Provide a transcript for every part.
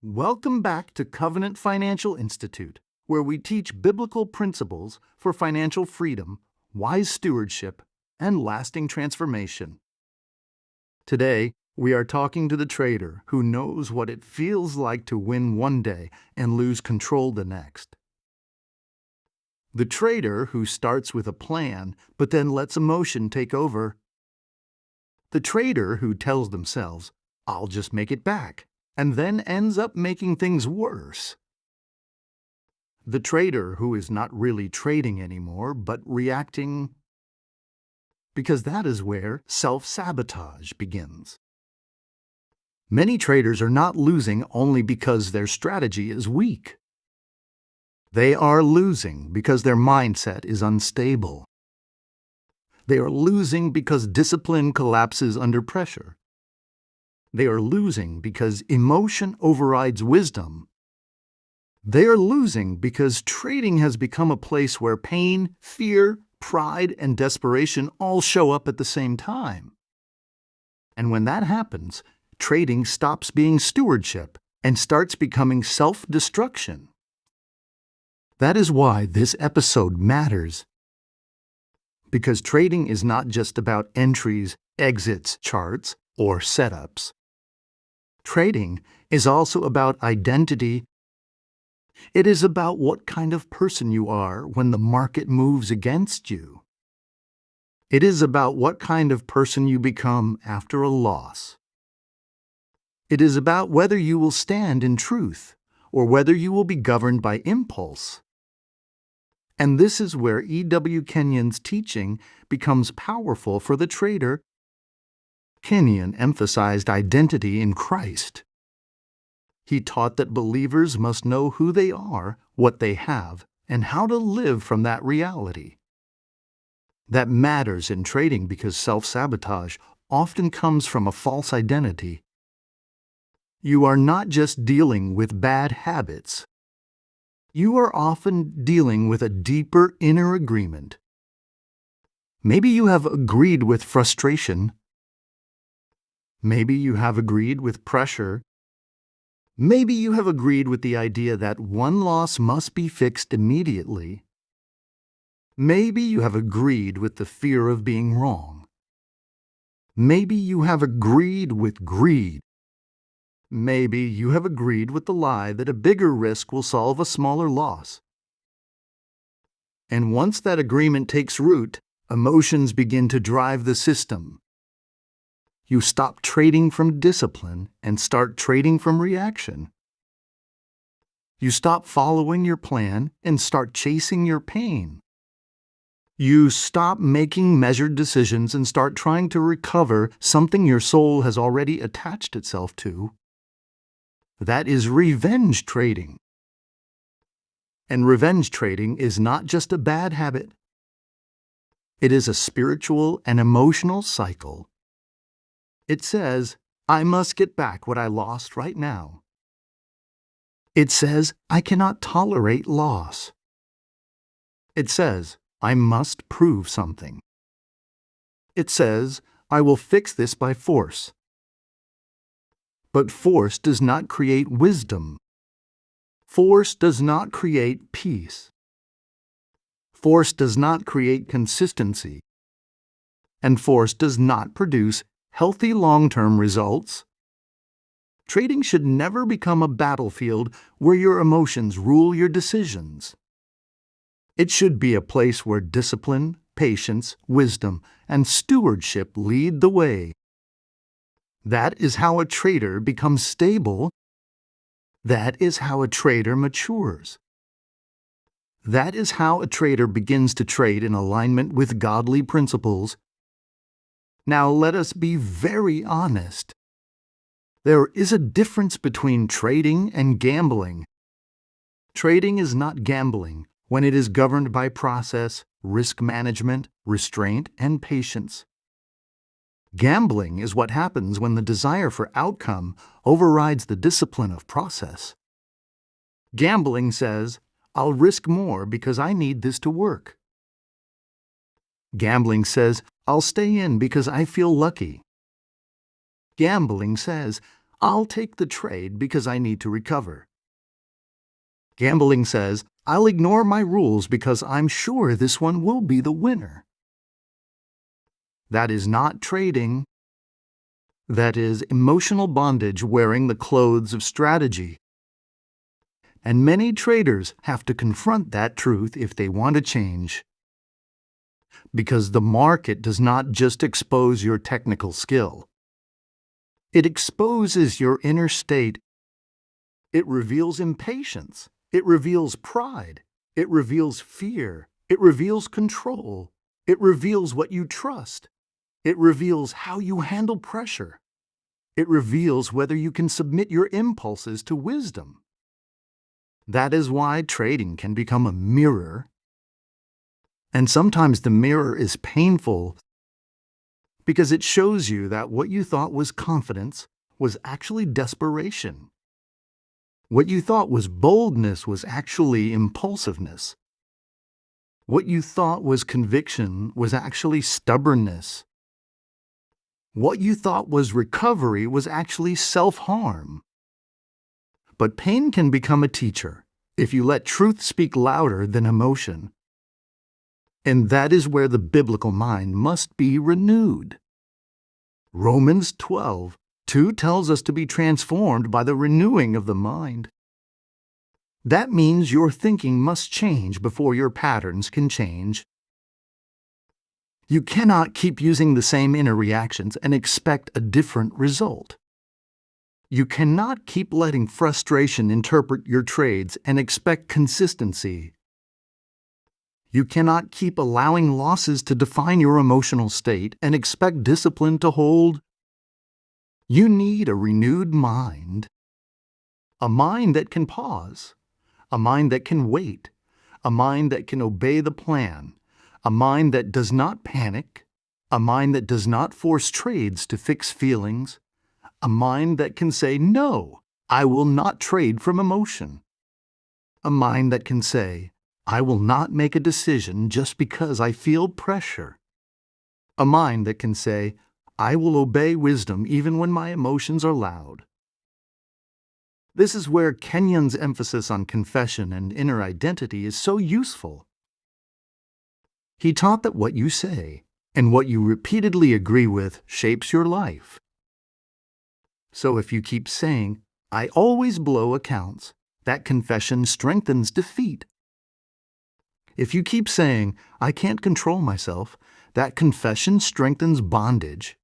Welcome back to Covenant Financial Institute, where we teach biblical principles for financial freedom, wise stewardship, and lasting transformation. Today, we are talking to the trader who knows what it feels like to win one day and lose control the next. The trader who starts with a plan but then lets emotion take over. The trader who tells themselves, "I'll just make it back," and then ends up making things worse. The trader who is not really trading anymore, but reacting, because that is where self-sabotage begins. Many traders are not losing only because their strategy is weak. They are losing because their mindset is unstable. They are losing because discipline collapses under pressure. They are losing because emotion overrides wisdom. They are losing because trading has become a place where pain, fear, pride, and desperation all show up at the same time. And when that happens, trading stops being stewardship and starts becoming self-destruction. That is why this episode matters. Because trading is not just about entries, exits, charts, or setups. Trading is also about identity. It is about what kind of person you are when the market moves against you. It is about what kind of person you become after a loss. It is about whether you will stand in truth or whether you will be governed by impulse. And this is where E.W. Kenyon's teaching becomes powerful for the trader. Kenyon emphasized identity in Christ. He taught that believers must know who they are, what they have, and how to live from that reality. That matters in trading because self-sabotage often comes from a false identity. You are not just dealing with bad habits. You are often dealing with a deeper inner agreement. Maybe you have agreed with frustration. Maybe you have agreed with pressure. Maybe you have agreed with the idea that one loss must be fixed immediately. Maybe you have agreed with the fear of being wrong. Maybe you have agreed with greed. Maybe you have agreed with the lie that a bigger risk will solve a smaller loss. And once that agreement takes root, emotions begin to drive the system. You stop trading from discipline and start trading from reaction. You stop following your plan and start chasing your pain. You stop making measured decisions and start trying to recover something your soul has already attached itself to. That is revenge trading. And revenge trading is not just a bad habit. It is a spiritual and emotional cycle. It says, I must get back what I lost right now. It says, I cannot tolerate loss. It says, I must prove something. It says, I will fix this by force. But force does not create wisdom. Force does not create peace. Force does not create consistency. And force does not produce healthy long-term results. Trading should never become a battlefield where your emotions rule your decisions. It should be a place where discipline, patience, wisdom, and stewardship lead the way. That is how a trader becomes stable. That is how a trader matures. That is how a trader begins to trade in alignment with godly principles. Now let us be very honest. There is a difference between trading and gambling. Trading is not gambling when it is governed by process, risk management, restraint, and patience. Gambling is what happens when the desire for outcome overrides the discipline of process. Gambling says, I'll risk more because I need this to work. Gambling says, I'll stay in because I feel lucky. Gambling says, I'll take the trade because I need to recover. Gambling says, I'll ignore my rules because I'm sure this one will be the winner. That is not trading. That is emotional bondage wearing the clothes of strategy. And many traders have to confront that truth if they want to change. Because the market does not just expose your technical skill. It exposes your inner state. It reveals impatience. It reveals pride. It reveals fear. It reveals control. It reveals what you trust. It reveals how you handle pressure. It reveals whether you can submit your impulses to wisdom. That is why trading can become a mirror. And sometimes the mirror is painful because it shows you that what you thought was confidence was actually desperation. What you thought was boldness was actually impulsiveness. What you thought was conviction was actually stubbornness. What you thought was recovery was actually self-harm. But pain can become a teacher if you let truth speak louder than emotion. And that is where the biblical mind must be renewed. Romans 12:2 tells us to be transformed by the renewing of the mind. That means your thinking must change before your patterns can change. You cannot keep using the same inner reactions and expect a different result. You cannot keep letting frustration interpret your trades and expect consistency. You cannot keep allowing losses to define your emotional state and expect discipline to hold. You need a renewed mind. A mind that can pause. A mind that can wait. A mind that can obey the plan. A mind that does not panic. A mind that does not force trades to fix feelings. A mind that can say, no, I will not trade from emotion. A mind that can say, I will not make a decision just because I feel pressure. A mind that can say, I will obey wisdom even when my emotions are loud. This is where Kenyon's emphasis on confession and inner identity is so useful. He taught that what you say and what you repeatedly agree with shapes your life. So if you keep saying, I always blow accounts, that confession strengthens defeat. If you keep saying, I can't control myself, that confession strengthens bondage.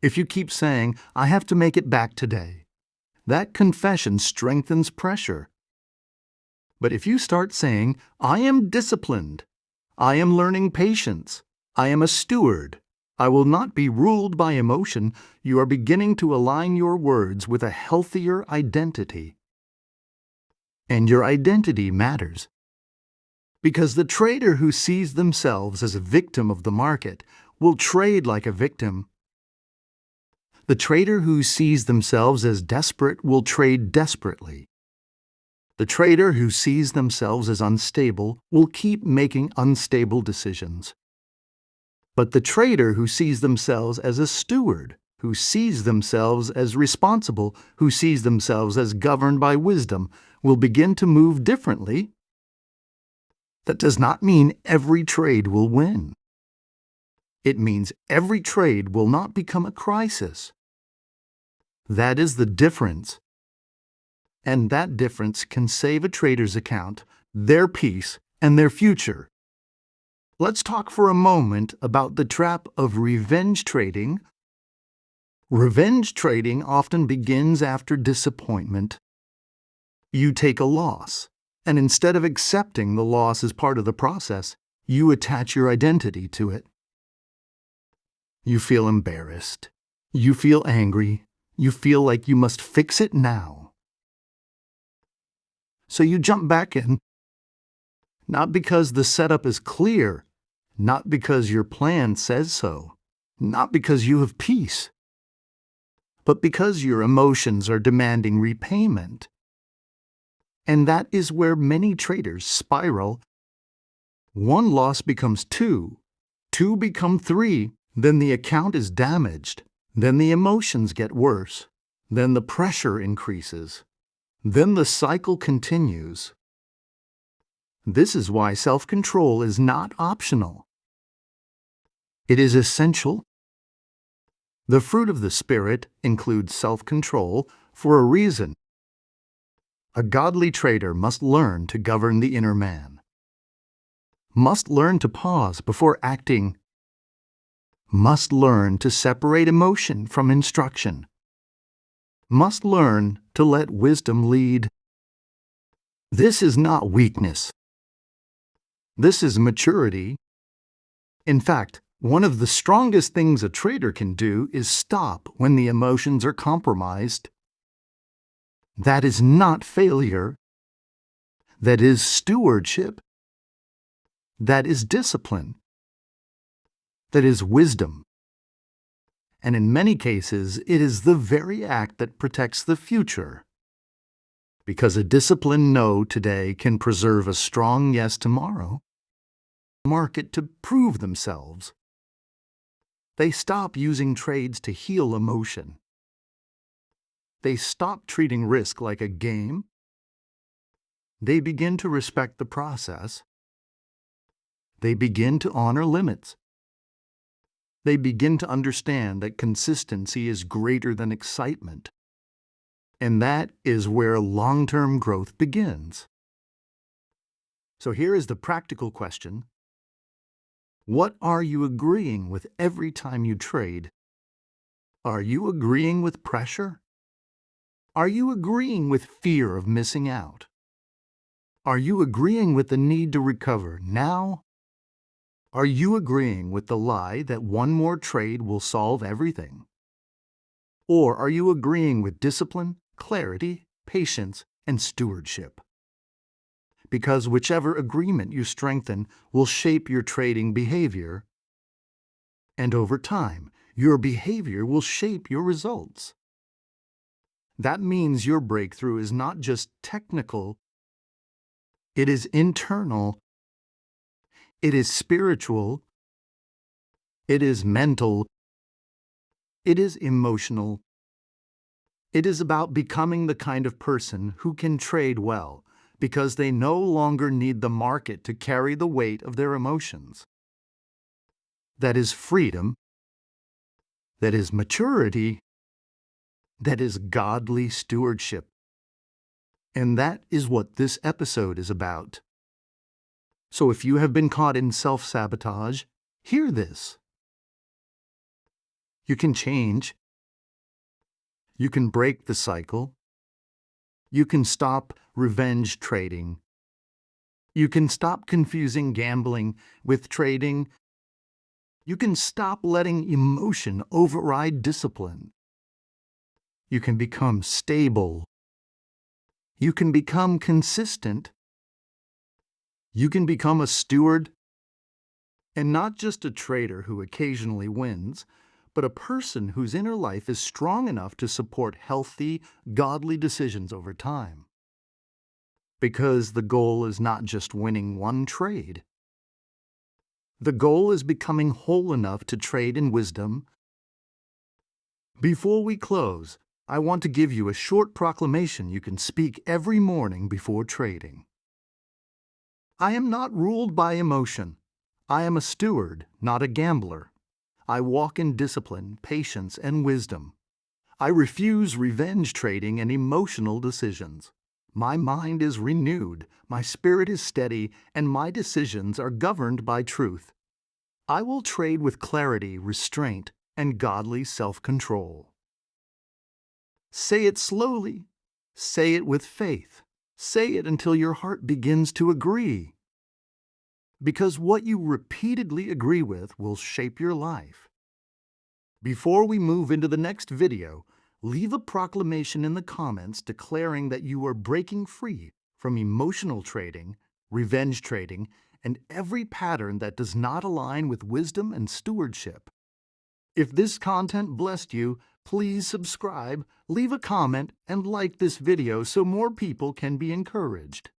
If you keep saying, I have to make it back today, that confession strengthens pressure. But if you start saying, I am disciplined, I am learning patience, I am a steward, I will not be ruled by emotion, you are beginning to align your words with a healthier identity. And your identity matters. Because the trader who sees themselves as a victim of the market will trade like a victim. The trader who sees themselves as desperate will trade desperately. The trader who sees themselves as unstable will keep making unstable decisions. But the trader who sees themselves as a steward, who sees themselves as responsible, who sees themselves as governed by wisdom, will begin to move differently. That does not mean every trade will win. It means every trade will not become a crisis. That is the difference. And that difference can save a trader's account, their peace, and their future. Let's talk for a moment about the trap of revenge trading. Revenge trading often begins after disappointment. You take a loss, and instead of accepting the loss as part of the process, you attach your identity to it. You feel embarrassed. You feel angry. You feel like you must fix it now. So you jump back in, not because the setup is clear, not because your plan says so, not because you have peace, but because your emotions are demanding repayment. And that is where many traders spiral. One loss becomes two become three, then the account is damaged, then the emotions get worse, Then the pressure increases. Then the cycle continues. This is why self-control is not optional. It is essential. The fruit of the Spirit includes self-control for a reason. A godly trader must learn to govern the inner man, must learn to pause before acting, must learn to separate emotion from instruction, must learn to let wisdom lead. This is not weakness. This is maturity. In fact, one of the strongest things a trader can do is stop when the emotions are compromised. That is not failure. That is stewardship. That is discipline. That is wisdom. And in many cases, it is the very act that protects the future. Because a disciplined no today can preserve a strong yes tomorrow. Market to prove themselves. They stop using trades to heal emotion. They stop treating risk like a game. They begin to respect the process. They begin to honor limits. They begin to understand that consistency is greater than excitement. And that is where long-term growth begins. So here is the practical question. What are you agreeing with every time you trade? Are you agreeing with pressure? Are you agreeing with fear of missing out? Are you agreeing with the need to recover now? Are you agreeing with the lie that one more trade will solve everything? Or are you agreeing with discipline, clarity, patience, and stewardship? Because whichever agreement you strengthen will shape your trading behavior, and over time, your behavior will shape your results. That means your breakthrough is not just technical, it is internal, it is spiritual, it is mental, it is emotional. It is about becoming the kind of person who can trade well, because they no longer need the market to carry the weight of their emotions. That is freedom. That is maturity. That is godly stewardship. And that is what this episode is about. So if you have been caught in self-sabotage, hear this. You can change. You can break the cycle. You can stop revenge trading. You can stop confusing gambling with trading. You can stop letting emotion override discipline. You can become stable. You can become consistent. You can become a steward, and not just a trader who occasionally wins, but a person whose inner life is strong enough to support healthy, godly decisions over time. Because the goal is not just winning one trade. The goal is becoming whole enough to trade in wisdom. Before we close, I want to give you a short proclamation you can speak every morning before trading. I am not ruled by emotion. I am a steward, not a gambler. I walk in discipline, patience, and wisdom. I refuse revenge trading and emotional decisions. My mind is renewed, my spirit is steady, and my decisions are governed by truth. I will trade with clarity, restraint, and godly self-control. Say it slowly. Say it with faith. Say it until your heart begins to agree. Because what you repeatedly agree with will shape your life. Before we move into the next video, leave a proclamation in the comments declaring that you are breaking free from emotional trading, revenge trading, and every pattern that does not align with wisdom and stewardship. If this content blessed you, please subscribe, leave a comment, and like this video so more people can be encouraged.